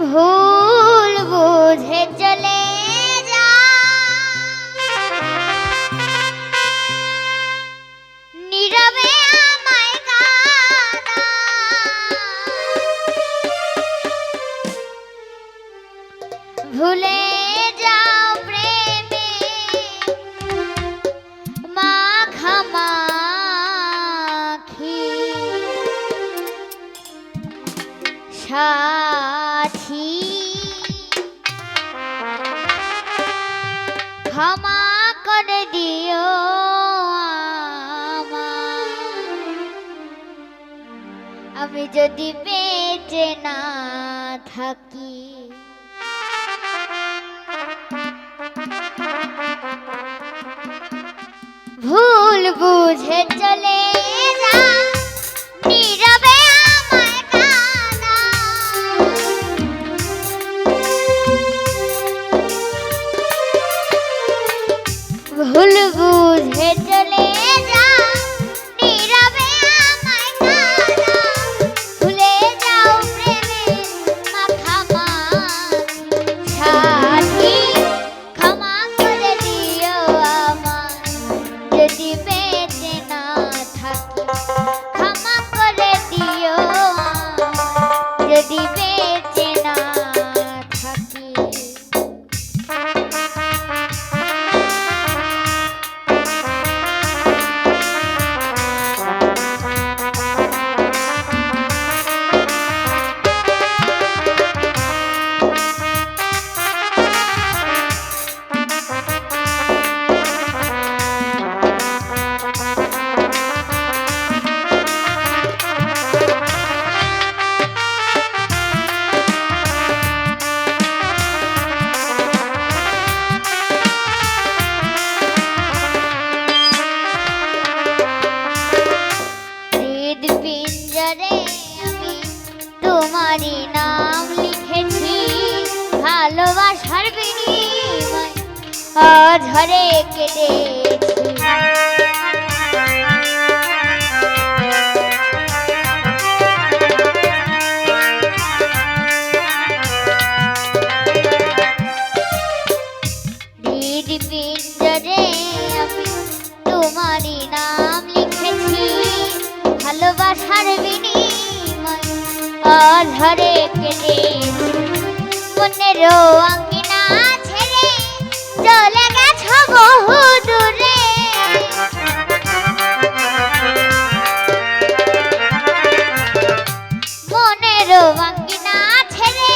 ভুল বুঝে চলে যা নীরবে আমায় কাঁদা ভুলে যাও প্রেমে মাখামাখি সাথী ক্ষমা করে দিও আমায় আমি যদি বেঁচে না থাকি ভুল বুঝে চলে যা নীরবে আমায় কাঁদা ভুল বুঝে চলে যা নীরবে আমায় কাঁদা ভুলে যাও প্রেমের মাখামাখি সাথী ক্ষমা করে দিও আমায় যদি বেঁচে না থাকি ক্ষমা করে দিও যদি বেঁচে না থাকি পিঞ্জরে আমি তোমারই নাম লিখেছি ভালোবাসার বিনিময় অঝরে কেটেছি পিঞ্জরে আমি তোমারই নাম লিখেছি ভালোবাসার বিনিময় অঝরে কেটে মনেরও আঙ্গিনা ছেড়ে চলে গেছো বহু দূরে মনেরও আঙ্গিনা ছেড়ে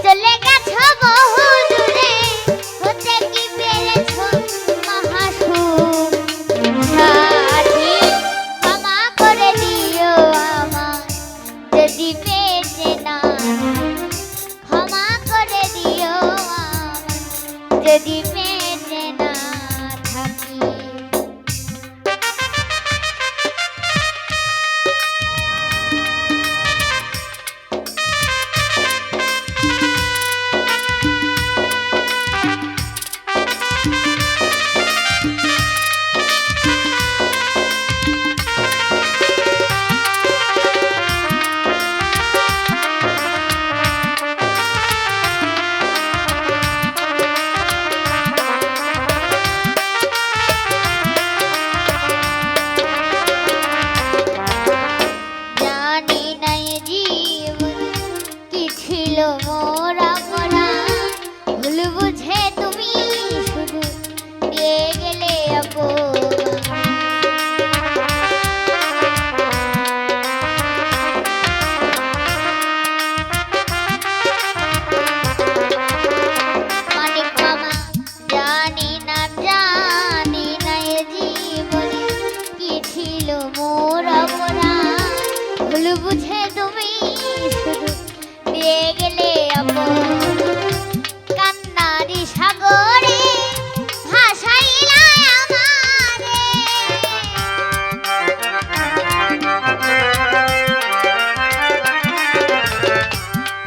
চলে গেছো বহু দূরে হতে কি পেরেছো মহাসুখ সাথী ক্ষমা করে দিও আমায় যদি বেঁচে না ক্ষমা করে দিও আমায় যদি বেঁচে না থাকি মোরা মোরা ভুল বুঝে তুমি শুধু দিয়ে গেলে মানিক মামা জানি না এ জীবনে কি ছিল মোরা মোরা ভুল বুঝে তুমি শুধু দিয়ে গেলে কান্নারি সাগরে ভাসাইলা আমারে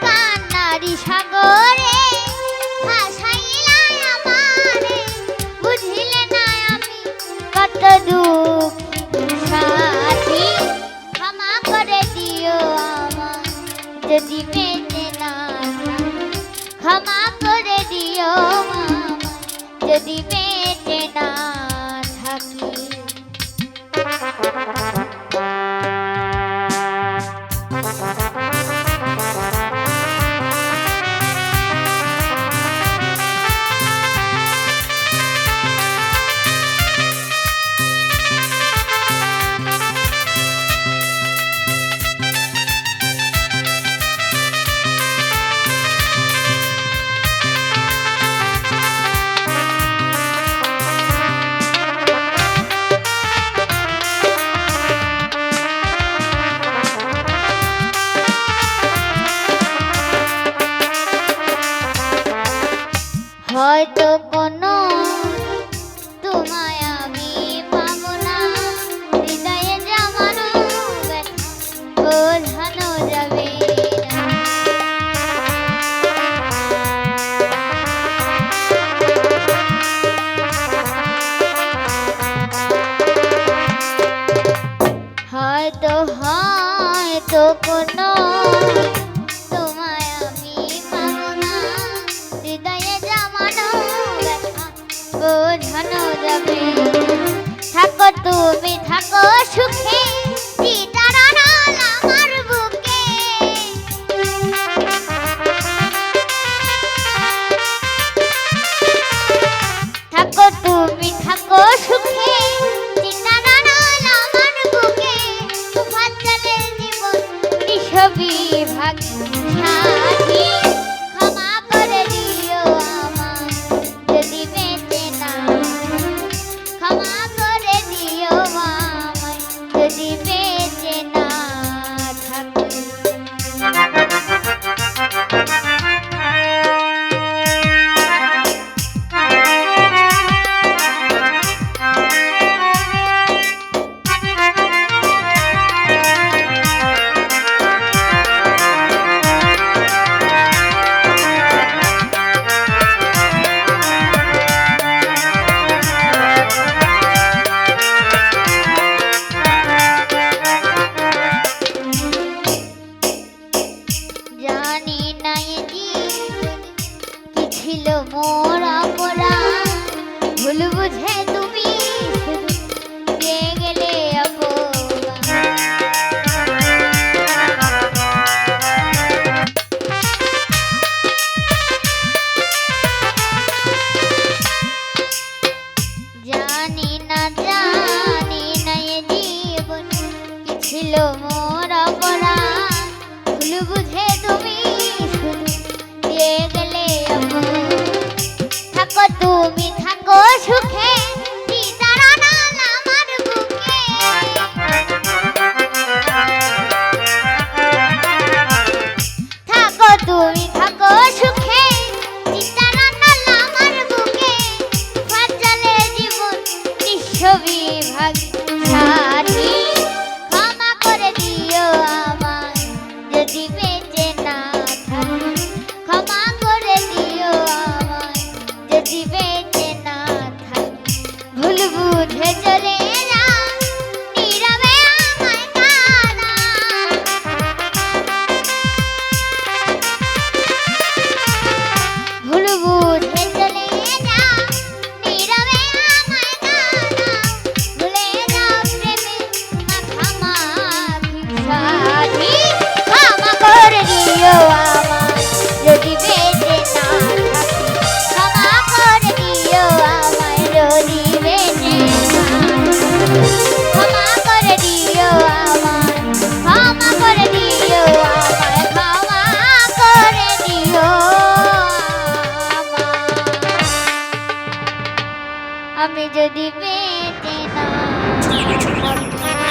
কান্নারি সাগরে ভাসাইলা আমারে বুঝিলে না আমি কত দুঃখী সাথী ক্ষমা করে দিও আমায় যদি বেঁচে না ক্ষমা করে দিও আমায় যদি বেঁচে না থাকি। হয়তো কোনো তোমায় আমি পাবো না, হৃদয়ে জমানো ব্যথা বোঝানো যাবে না। হয়তো হয়তো কোনো তোমায় আমি পাবো না, হৃদয়ে জমানো ব্যথা বোঝানো যাবে। থাকো তুমি থাকো সুখে, চিতারা আমার বুকে। থাকো তুমি থাকো সুখে, চিতারা আমার বুকে। তুফান চলে জীবন নিঃসবি ভাগ সাথী। ক্ষমা করে দিও আমায় যদি বেঁচে না, ক্ষমা করে দিও আমায় যদি বেঁচে না থাকি। জানি না এ জীবন কি ছিল মোর অপরাধ, ভুল বুঝে তুমি শুধু দিয়ে গেলে অপমান। জানি না এ জীবন কি ছিল মোর অপরাধ, ভুল বুঝে তুমি শুধু দিয়ে গেলে অপমান। থাকো তুমি থাকো সুখে, চিতারা আমার বুকে। থাকো তুমি থাকো সুখে, চিতারা আমার বুকে। তুফান চলে জীবন নিঃসবি ভাগ সাথী। ক্ষমা করে দিও আমায় যদি বেঁচে না থাকি। ক্ষমা করে দিও আমায় যদি বেঁচে না থাকি। ভুল বুঝে চলে যা নীরবে আমায় কাঁদা। ভুল বুঝে চলে যা নীরবে আমায় কাঁদা। ভুলে যাও প্রেমে মাখামাখি সাথী। ক্ষমা করে দিও আমায় যদি বেঁচে না থাকি। ক্ষমা করে দিও আমায় যদি বেঁচে না থাকি। ক্ষমা করে দিও আমায়, ক্ষমা করে দিও আমায়, ক্ষমা করে দিও আমায়। আমি যদি বেঁচে না থাকি।